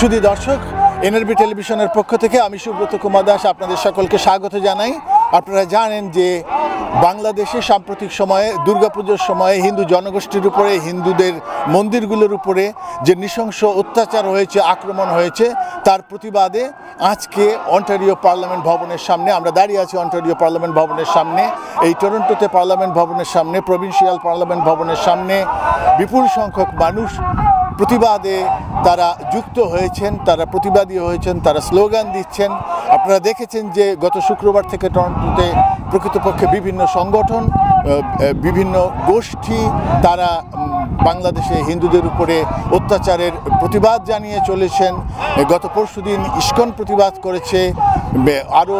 সুধী দর্শক, এনআরবি টেলিভিশনের পক্ষ থেকে আমি সুব্রত কুমার দাস আপনাদের সকলকে স্বাগত জানাই। আপনারা জানেন যে বাংলাদেশে সাম্প্রতিক সময়ে দুর্গাপুজোর সময়ে হিন্দু জনগোষ্ঠীর উপরে, হিন্দুদের মন্দিরগুলোর উপরে যে নৃশংস অত্যাচার হয়েছে, আক্রমণ হয়েছে, তার প্রতিবাদে আজকে অন্টারিও পার্লামেন্ট ভবনের সামনে আমরা দাঁড়িয়ে আছি। অন্টারিও পার্লামেন্ট ভবনের সামনে, এই টরন্টোতে পার্লামেন্ট ভবনের সামনে, প্রভিন্সিয়াল পার্লামেন্ট ভবনের সামনে বিপুল সংখ্যক মানুষ প্রতিবাদে তারা যুক্ত হয়েছেন, তারা প্রতিবাদী হয়েছেন, তারা স্লোগান দিচ্ছেন। আপনারা দেখেছেন যে গত শুক্রবার থেকে টরন্টোতে প্রকৃতপক্ষে বিভিন্ন সংগঠন, বিভিন্ন গোষ্ঠী তারা বাংলাদেশে হিন্দুদের উপরে অত্যাচারের প্রতিবাদ জানিয়ে চলেছেন। গত পরশুদিন ইসকন প্রতিবাদ করেছে, আরও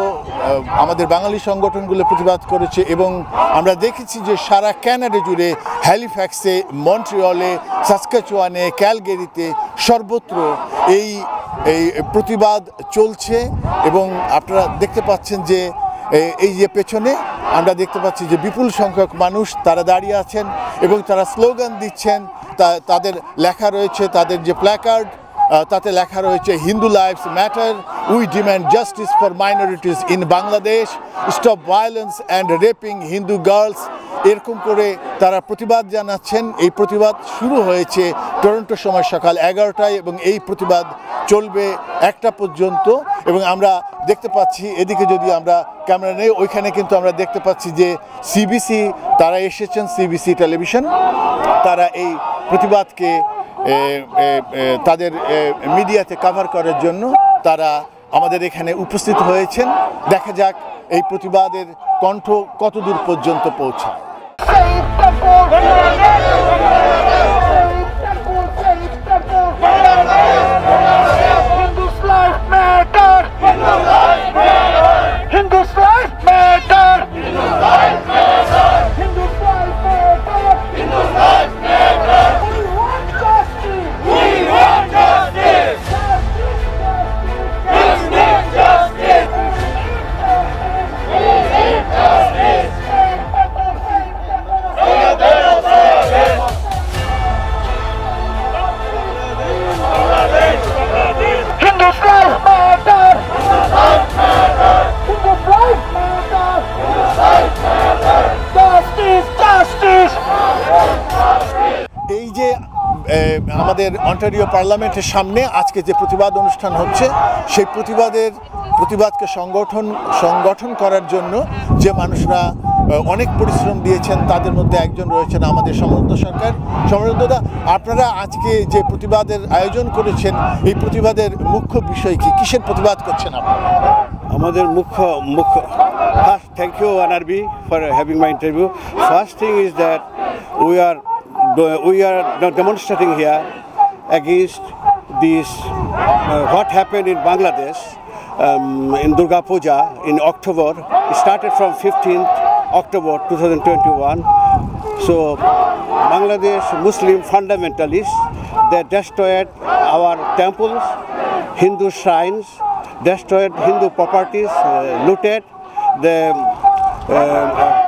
আমাদের বাঙালি সংগঠনগুলো প্রতিবাদ করেছে, এবং আমরা দেখেছি যে সারা ক্যানাডা জুড়ে, হ্যালিফ্যাক্সে, মন্ট্রিয়লে, সাসকাচুয়ানে, ক্যালগেরিতে সর্বত্র এই প্রতিবাদ চলছে। এবং আপনারা দেখতে পাচ্ছেন যে এই যে পেছনে আমরা দেখতে পাচ্ছি যে বিপুল সংখ্যক মানুষ তারা দাঁড়িয়ে আছেন এবং তারা স্লোগান দিচ্ছেন। তাদের লেখা রয়েছে, তাদের যে প্ল্যাকার্ড তাতে লেখা রয়েছে Hindu lives matter, we demand justice for minorities in Bangladesh, stop violence and raping Hindu girls. এরকম করে তারা প্রতিবাদ জানাচ্ছেন। এই প্রতিবাদ শুরু হয়েছে টরন্টো সময় সকাল 11টায় এবং এই প্রতিবাদ চলবে 1টা পর্যন্ত। এবং আমরা দেখতে পাচ্ছি, এদিকে যদি আমরা ক্যামেরা নেই, ওইখানে কিন্তু আমরা দেখতে পাচ্ছি যে সিবিসি তারা এসেছেন, সিবিসি টেলিভিশন, তারা এই প্রতিবাদকে তাদের মিডিয়াতে কভার করার জন্য তারা আমাদের এখানে উপস্থিত হয়েছেন। দেখা যাক এই প্রতিবাদের কণ্ঠ কতদূর পর্যন্ত পৌঁছায়। এই যে আমাদের অন্টারিও পার্লামেন্টের সামনে আজকে যে প্রতিবাদ অনুষ্ঠান হচ্ছে, সেই প্রতিবাদকে সংগঠন করার জন্য যে মানুষরা অনেক পরিশ্রম দিয়েছেন, তাদের মধ্যে একজন রয়েছেন আমাদের সমরুদ্ধ সরকার। সমরুদ্ধদা, আপনারা আজকে যে প্রতিবাদের আয়োজন করেছেন, এই প্রতিবাদের মুখ্য বিষয় কি? কিসের প্রতিবাদ করছেন আপনারা? আমাদের মুখ্য first, thank you NRB for having my interview. First thing is that we are demonstrating here against this what happened in Bangladesh in Durga Puja in October. It started from 15th October 2021. So Bangladesh Muslim fundamentalists, they destroyed our temples, Hindu shrines, destroyed Hindu properties, looted, they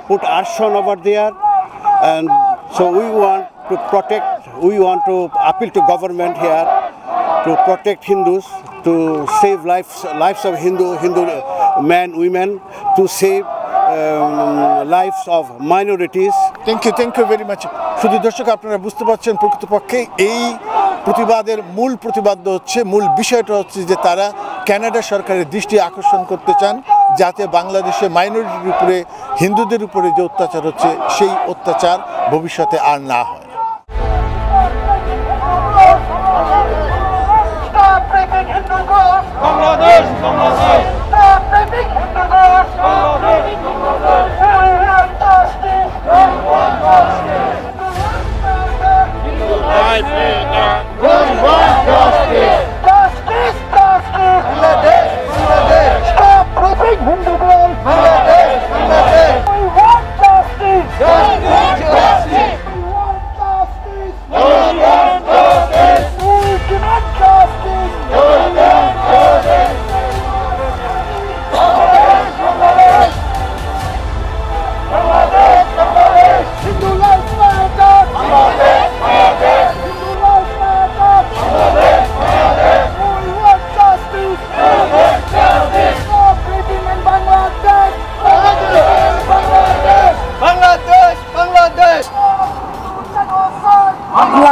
put arson over there, and so we want to appeal to government here to protect Hindus, to save lives of Hindu men, women, to save lives of minorities. Thank you very much. শুধু দর্শক, আপনারা বুঝতে পারছেন প্রকৃতপক্ষে এই প্রতিবাদের মূল বিষয়টা হচ্ছে যে তারা কানাডা সরকারের দৃষ্টি আকর্ষণ করতে চান যাতে বাংলাদেশে মাইনরিটির উপরে, হিন্দুদের উপরে যে অত্যাচার হচ্ছে, সেই অত্যাচার ভবিষ্যতে আর না হয়।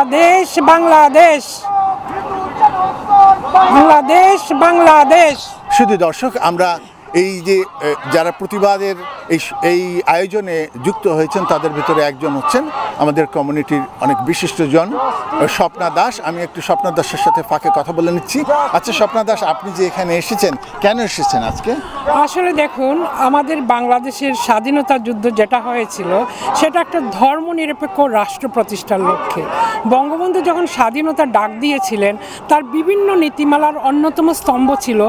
বাংলাদেশ বাংলাদেশ বাংলাদেশ বাংলাদেশ। শুধু দর্শক, আমরা এই যে যারা প্রতিবাদের এই আয়োজনে যুক্ত হয়েছেন তাদের ভিতরে একজন হচ্ছেন আমাদের কমিউনিটির অনেক বিশিষ্টজন স্বপ্না দাস। আমি একটু স্বপ্না দাসের সাথে ফাঁকে কথা বলে নিচ্ছি। আচ্ছা স্বপ্না দাস, আপনি যে এখানে এসেছেন, কেন এসেছেন আজকে? আসলে দেখুন, আমাদের বাংলাদেশের স্বাধীনতা যুদ্ধ যেটা হয়েছিল সেটা একটা ধর্মনিরপেক্ষ রাষ্ট্র প্রতিষ্ঠার লক্ষ্যে। বঙ্গবন্ধু যখন স্বাধীনতার ডাক দিয়েছিলেন, তার বিভিন্ন নীতিমালার অন্যতম স্তম্ভ ছিল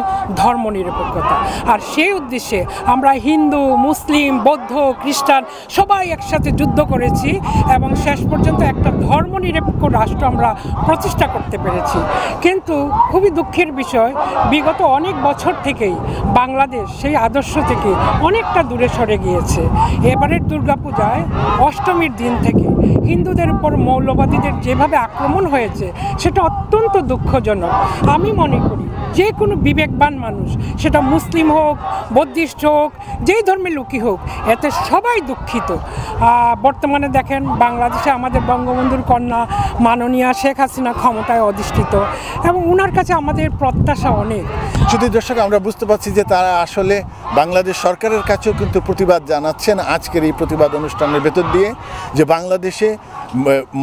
ধর্মনিরপেক্ষতা। আর সেই উদ্দেশ্যে আমরা হিন্দু, মুসলিম, বৌদ্ধ, খ্রিস্টান সবাই একসাথে যুদ্ধ করেছি এবং শেষ পর্যন্ত একটা ধর্মনিরপেক্ষ রাষ্ট্র আমরা প্রতিষ্ঠা করতে পেরেছি। কিন্তু খুবই দুঃখের বিষয়, বিগত অনেক বছর থেকেই বাংলাদেশ সেই আদর্শ থেকে অনেকটা দূরে সরে গিয়েছে। এবারের দুর্গাপূজায় অষ্টমীর দিন থেকে হিন্দুদের উপর মৌলবাদীদের যেভাবে আক্রমণ হয়েছে সেটা অত্যন্ত দুঃখজনক। আমি মনে করি যে কোনো বিবেকবান মানুষ, সেটা মুসলিম হোক, বৌদ্ধিস্ট হোক, যেই ধর্মের লোকই হোক, এতে সবাই দুঃখিত। বর্তমানে দেখেন বাংলাদেশে আমাদের বঙ্গবন্ধুর কন্যা মাননীয়া শেখ হাসিনা ক্ষমতায় অধিষ্ঠিত এবং ওনার কাছে আমাদের প্রত্যাশা অনেক। শুধু দর্শক, আমরা বুঝতে পারছি যে তারা আসলে বাংলাদেশ সরকারের কাছেও কিন্তু প্রতিবাদ জানাচ্ছেন আজকের এই প্রতিবাদ অনুষ্ঠানের ভেতর দিয়ে, যে বাংলাদেশে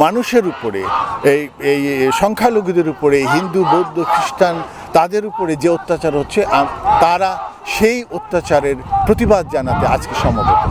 মানুষের উপরে, এই সংখ্যালঘুদের উপরে, হিন্দু, বৌদ্ধ, খ্রিস্টান, তাদের উপরে যে অত্যাচার হচ্ছে, তারা সেই অত্যাচারের প্রতিবাদ জানাতে আজকে সমবেত।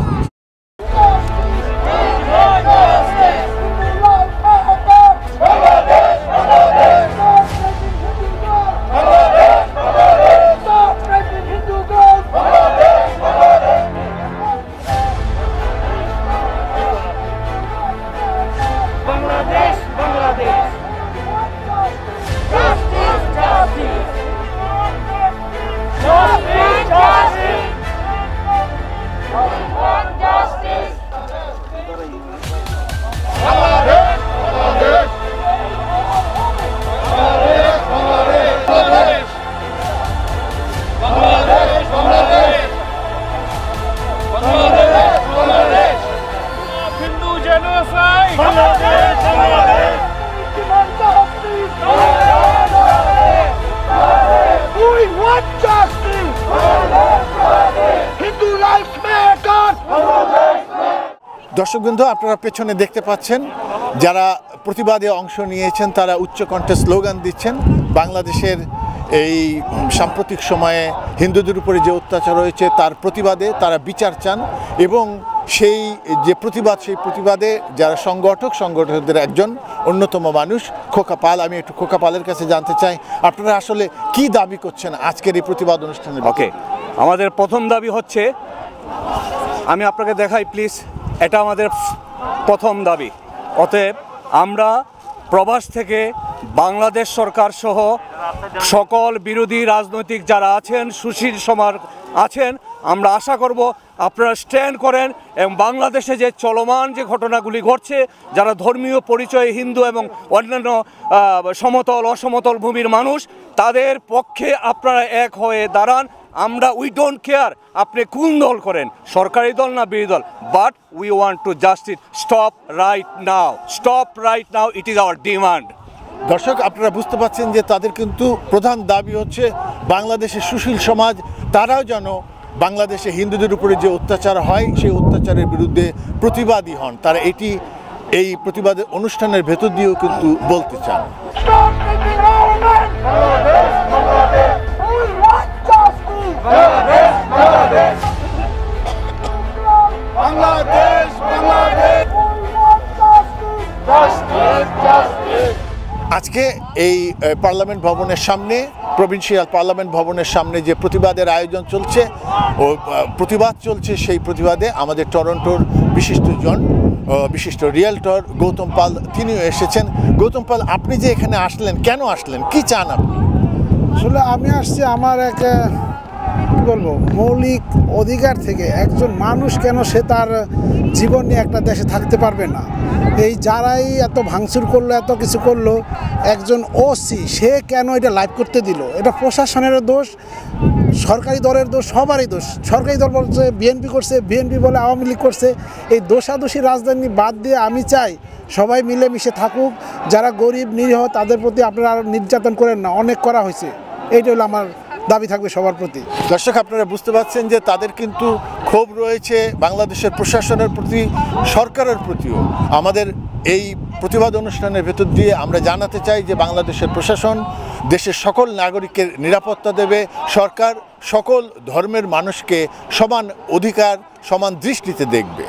দর্শকবৃন্দ, আপনারা পেছনে দেখতে পাচ্ছেন যারা প্রতিবাদে অংশ নিয়েছেন তারা উচ্চকণ্ঠে স্লোগান দিচ্ছেন। বাংলাদেশের এই সাম্প্রতিক সময়ে হিন্দুদের উপরে যে অত্যাচার হয়েছে তার প্রতিবাদে তারা বিচার চান এবং সেই যে প্রতিবাদ, সেই প্রতিবাদে যারা সংগঠকদের একজন অন্যতম মানুষ খোকা পাল। আমি একটু খোকা পালের কাছে জানতে চাই, আপনারা আসলে কি দাবি করছেন আজকের এই প্রতিবাদ অনুষ্ঠানে? ওকে, আমাদের প্রথম দাবি হচ্ছে, আমি আপনাকে দেখাই প্লিজ, এটা আমাদের প্রথম দাবি। অতএব আমরা প্রবাস থেকে বাংলাদেশ সরকার সহ সকল বিরোধী রাজনৈতিক যারা আছেন, সুশীল সমাজ আছেন, আমরা আশা করব আপনারা স্ট্যান্ড করেন এবং বাংলাদেশে যে চলমান যে ঘটনাগুলি ঘটছে, যারা ধর্মীয় পরিচয়ে হিন্দু এবং অন্যান্য সমতল অসমতল ভূমির মানুষ, তাদের পক্ষে আপনারা এক হয়ে দাঁড়ান। আমরা উই ডোন্ট কেয়ার আপনি কোন দল করেন, সরকারি দল না বিরোধী দল, but we want to justice. Stop right now, it is our demand. দর্শক, আপনারা বুঝতে পারছেন যে তাদের কিন্তু প্রধান দাবি হচ্ছে বাংলাদেশের সুশীল সমাজ তারাও যেন বাংলাদেশে হিন্দুদের উপরে যে অত্যাচার হয় সেই অত্যাচারের বিরুদ্ধে প্রতিবাদী হন। তারা এটি এই প্রতিবাদের অনুষ্ঠানের ভেতর দিয়েও কিন্তু বলতে চান। আজকে এই পার্লামেন্ট ভবনের সামনে, প্রভিন্সিয়াল পার্লামেন্ট ভবনের সামনে যে প্রতিবাদের আয়োজন চলছে ও প্রতিবাদ চলছে, সেই প্রতিবাদে আমাদের টরন্টোর বিশিষ্ট রিয়েলটর গৌতম পাল তিনিও এসেছেন। গৌতম পাল, আপনি যে এখানে আসলেন, কেন আসলেন, কি চান আপনি? আসলে আমি আসছি আমার এক কী বলবো মৌলিক অধিকার থেকে। একজন মানুষ কেন সে তার জীবন নিয়ে একটা দেশে থাকতে পারবে না? এই যারাই এত ভাঙচুর করলো, এত কিছু করলো, একজন ওসি সে কেন এটা লাইভ করতে দিল? এটা প্রশাসনের দোষ, সরকারি দলের দোষ, সবারই দোষ। সরকারি দল বলছে বিএনপি করছে, বিএনপি বলে আওয়ামী লীগ করছে। এই দোষাদোষী রাজধানী বাদ দিয়ে আমি চাই সবাই মিলেমিশে থাকুক, যারা গরিব নিরীহ তাদের প্রতি আপনারা আর নির্যাতন করেন না, অনেক করা হয়েছে। এইটা হলো আমার দাবি থাকবে সবার প্রতি। দর্শক, আপনারা বুঝতে পারছেন যে তাদের কিন্তু ক্ষোভ রয়েছে বাংলাদেশের প্রশাসনের প্রতি, সরকারের প্রতিও। আমাদের এই প্রতিবাদ অনুষ্ঠানের ভেতর দিয়ে আমরা জানাতে চাই যে বাংলাদেশের প্রশাসন দেশের সকল নাগরিকের নিরাপত্তা দেবে, সরকার সকল ধর্মের মানুষকে সমান অধিকার, সমান দৃষ্টিতে দেখবে।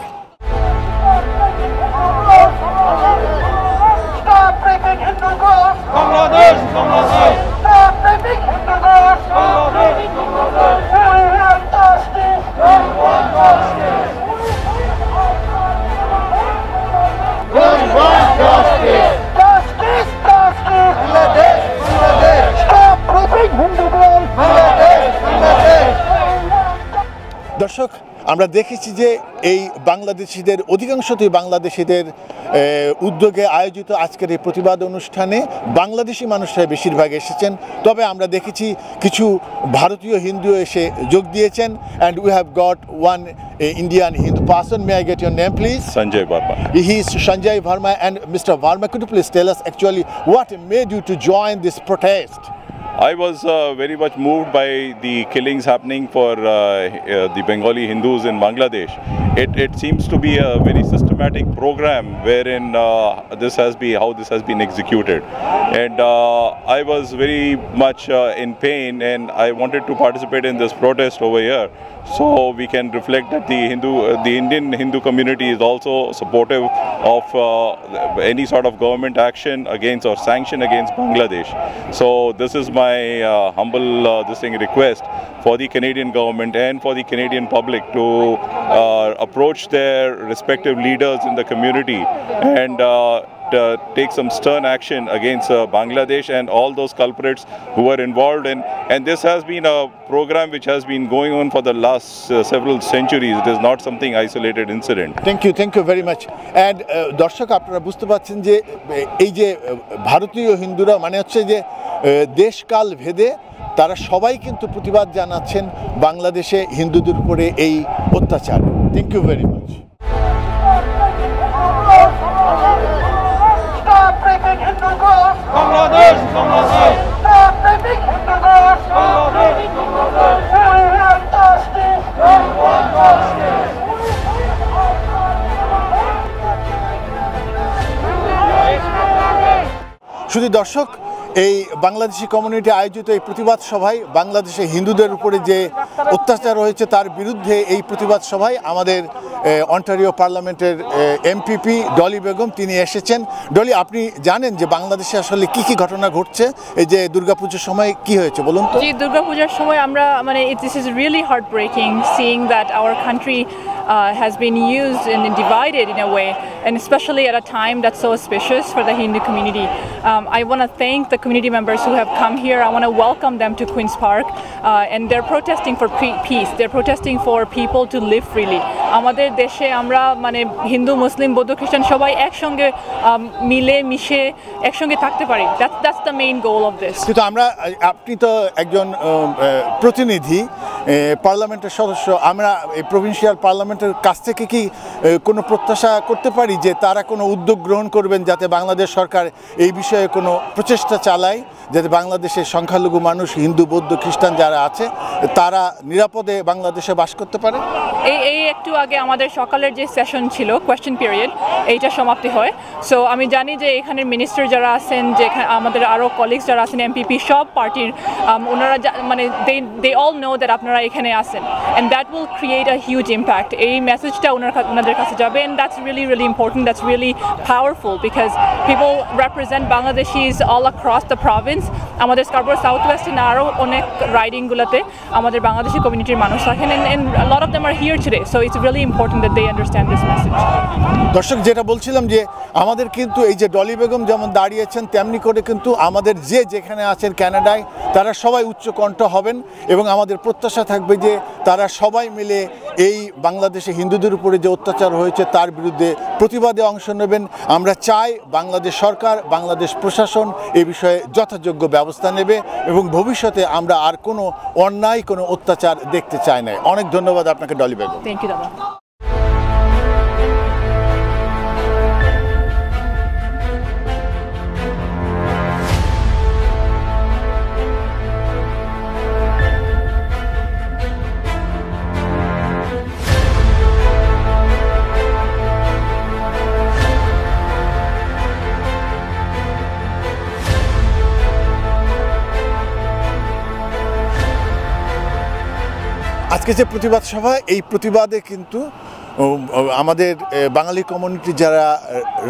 দর্শক, আমরা দেখেছি যে এই বাংলাদেশিদের অধিকাংশতই বাংলাদেশিদের উদ্যোগে আয়োজিত আজকের এই প্রতিবাদ অনুষ্ঠানে বাংলাদেশি মানুষরা বেশিরভাগ এসেছেন। তবে আমরা দেখেছি কিছু ভারতীয় হিন্দু এসে যোগ দিয়েছেন। And we have got one Indian Hindu person. May I get your name, please? Sanjay Verma. He is Sanjay Verma. And Mr. Verma, could you please tell us actually what made you to join this protest? I was very much moved by the killings happening for the Bengali Hindus in Bangladesh. It seems to be a very systematic program wherein how this has been executed, and I was very much in pain, and I wanted to participate in this protest over here, so we can reflect that the Indian Hindu community is also supportive of any sort of government action against or sanction against Bangladesh. So this is my humble request for the Canadian government and for the Canadian public to approach their respective leaders in the community and take some stern action against Bangladesh and all those culprits who are involved in. And this has been a program which has been going on for the last several centuries. It is not something isolated incident. Thank you very much. And দর্শক, আপনারা বুঝতে পারছেন যে এই যে ভারতীয় হিন্দুরা মানে হচ্ছে যে দেশকাল ভেদে তারা সবাই কিন্তু প্রতিবাদ জানাচ্ছেন বাংলাদেশে হিন্দুদের উপরে এই অত্যাচার। Thank you very much. শুধু দর্শক, এই বাংলাদেশি কমিউনিটি আয়োজিত এই প্রতিবাদ সভায় বাংলাদেশে হিন্দুদের উপরে যে অত্যাচার হয়েছে তার বিরুদ্ধে এই প্রতিবাদ সভায় আমাদের অন্টারিও পার্লামেন্টের এমপিপি ডলি বেগম তিনি এসেছেন। ডলি, আপনি জানেন যে বাংলাদেশে আসলে কি কি ঘটনা ঘটছে? এই যে দুর্গাপূজার সময় কি হয়েছে বলুন তো। জি, দুর্গাপূজার সময় আমরা this is really heartbreaking seeing that our country has been used and divided in a way, and especially at a time that's so auspicious for the Hindu community. I want to thank the community members who have come here. I want to welcome them to Queen's Park, and they're protesting for peace. They're protesting for people to live freely. আমাদের দেশে আমরা হিন্দু, মুসলিম, বৌদ্ধ, খ্রিস্টান সবাই একসঙ্গে মিলে মিশে একসঙ্গে থাকতে পারি। That's the main goal of this. কিন্তু আপনি তো একজন প্রতিনিধি, পার্লামেন্টের সদস্য, আমরা এই প্রভিন্সিয়াল পার্লামেন্টের কাছ থেকে কি কোনো প্রত্যাশা করতে পারি যে তারা কোনো উদ্যোগ গ্রহণ করবেন যাতে বাংলাদেশ সরকার এই বিষয়ে কোনো প্রচেষ্টা চালায়, যাতে বাংলাদেশের সংখ্যালঘু মানুষ হিন্দু, বৌদ্ধ, খ্রিস্টান যারা আছে তারা নিরাপদে বাংলাদেশে বাস করতে পারে? এই একটু আগে আমাদের সকালের যে সেশন ছিল, কোয়েশ্চেন পিরিয়ড, এইটা সমাপ্তি হয়। সো আমি জানি যে এখানের মিনিস্টার যারা আছেন, যে আমাদের আরও কলিগস যারা আছেন, এমপিপি, সব পার্টির ওনারা দে অল নো দ্যাট আপনারা এখানে আসেন, and that will create a huge impact. এই মেসেজটা ওনাদের কাছে যাবে, and that's really really important, that's really powerful, because people represent Bangladeshis all across the province. আমাদের স্কারবোরো সাউথ ওয়েস্টে আরও অনেক রাইডিংগুলোতে আমাদের বাংলাদেশি কমিউনিটির মানুষ থাকেন, and lot of them are here today, so it's really important that they understand this message. দর্শক, যেটা বলছিলাম যে আমাদের কিন্তু এই যে ডলি বেগম যেমন দাঁড়িয়েছেন তেমনি করে কিন্তু আমাদের যেখানে আছেন কানাডায় তারা সবাই উচ্চকণ্ঠ হবেন, এবং আমাদের প্রত্যাশা থাকবে যে তারা সবাই মিলে এই বাংলাদেশে হিন্দুদের উপরে যে অত্যাচার হয়েছে তার বিরুদ্ধে প্রতিবাদে অংশ নেবেন। আমরা চাই বাংলাদেশ সরকার, বাংলাদেশ প্রশাসন এই বিষয়ে যথাযোগ্য ব্যবস্থা নেবে, এবং ভবিষ্যতে আমরা আর কোনো অন্যায়, কোনো অত্যাচার দেখতে চাই না। অনেক ধন্যবাদ আপনাকে ডলি বেগম। থ্যাংক ইউ দাদা। আজকে যে প্রতিবাদ সভা, এই প্রতিবাদে কিন্তু আমাদের বাঙালি কমিউনিটি যারা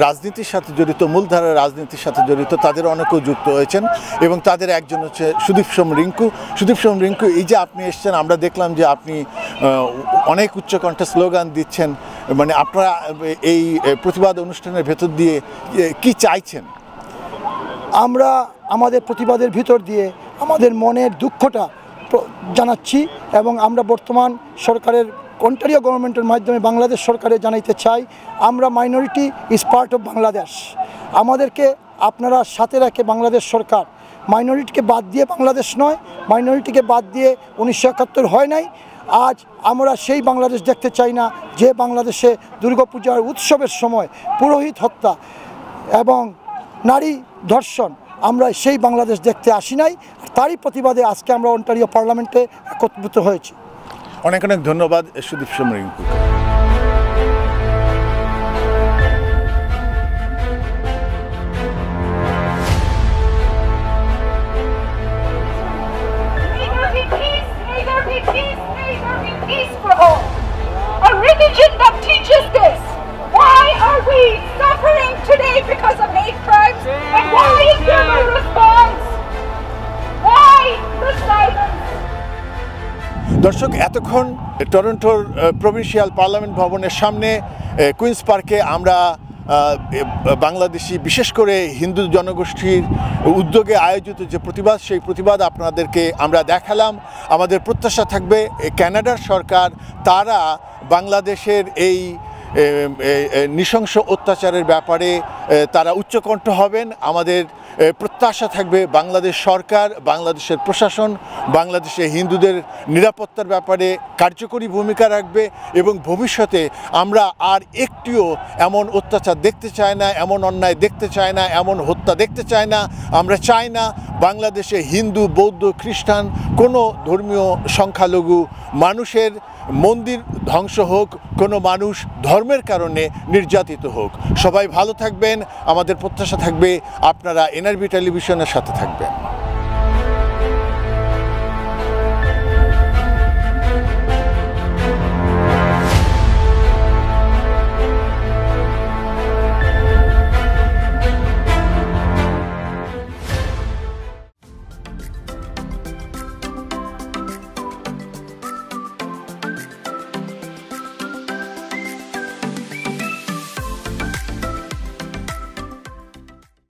রাজনীতির সাথে জড়িত, মূলধারার রাজনীতির সাথে জড়িত, তাদের অনেকেও যুক্ত হয়েছেন এবং তাদের একজন হচ্ছে সুদীপ সোম রিঙ্কু। সুদীপ সোম রিঙ্কু, এই যে আপনি এসছেন, আমরা দেখলাম যে আপনি অনেক উচ্চকণ্ঠে স্লোগান দিচ্ছেন, মানে আপনারা এই প্রতিবাদ অনুষ্ঠানের ভেতর দিয়ে কি চাইছেন? আমরা আমাদের প্রতিবাদের ভিতর দিয়ে আমাদের মনের দুঃখটা জানাচ্ছি এবং আমরা বর্তমান সরকারের অন্টারিও গভর্নমেন্টের মাধ্যমে বাংলাদেশ সরকারে জানাইতে চাই, আমরা minority is part of Bangladesh. আমাদেরকে আপনারা সাথে রাখে বাংলাদেশ সরকার। মাইনরিটিকে বাদ দিয়ে বাংলাদেশ নয়, মাইনরিটিকে বাদ দিয়ে 1971 হয় নাই। আজ আমরা সেই বাংলাদেশ দেখতে চাই না যে বাংলাদেশে দুর্গাপূজার উৎসবের সময় পুরোহিত হত্যা এবং নারী ধর্ষণ, আমরা সেই বাংলাদেশ দেখতে আসি নাই। তারই প্রতিবাদে আজকে আমরা অন্টারিও পার্লামেন্টে একত্রিত হয়েছি। অনেক অনেক ধন্যবাদ সুদীপ সোম Rinku. Religion that teaches this. Why are we suffering today because of hate crimes? And why is there no response? Why the silence? দর্শক, এতক্ষণ টরন্টোর প্রভিন্সিয়াল পার্লামেন্ট ভবনের সামনে কুইন্স পার্কে আমরা বাংলাদেশি, বিশেষ করে হিন্দু জনগোষ্ঠীর উদ্যোগে আয়োজিত যে প্রতিবাদ, সেই প্রতিবাদ আপনাদেরকে আমরা দেখালাম। আমাদের প্রত্যাশা থাকবে কানাডার সরকার তারা বাংলাদেশের এই নৃশংস অত্যাচারের ব্যাপারে তারা উচ্চকণ্ঠ হবেন। আমাদের প্রত্যাশা থাকবে বাংলাদেশ সরকার, বাংলাদেশের প্রশাসন বাংলাদেশে হিন্দুদের নিরাপত্তার ব্যাপারে কার্যকরী ভূমিকা রাখবে এবং ভবিষ্যতে আমরা আর একটিও এমন অত্যাচার দেখতে চাই না, এমন অন্যায় দেখতে চাই না, এমন হত্যা দেখতে চাই না। আমরা চাই না বাংলাদেশে হিন্দু, বৌদ্ধ, খ্রিস্টান কোনো ধর্মীয় সংখ্যালঘু মানুষের মন্দির ধ্বংস হোক, কোনো মানুষ ধর্মের কারণে নির্যাতিত হোক। সবাই ভালো থাকবেন। আমাদের প্রত্যাশা থাকবে আপনারা এনআরবি টেলিভিশনের সাথে থাকবেন।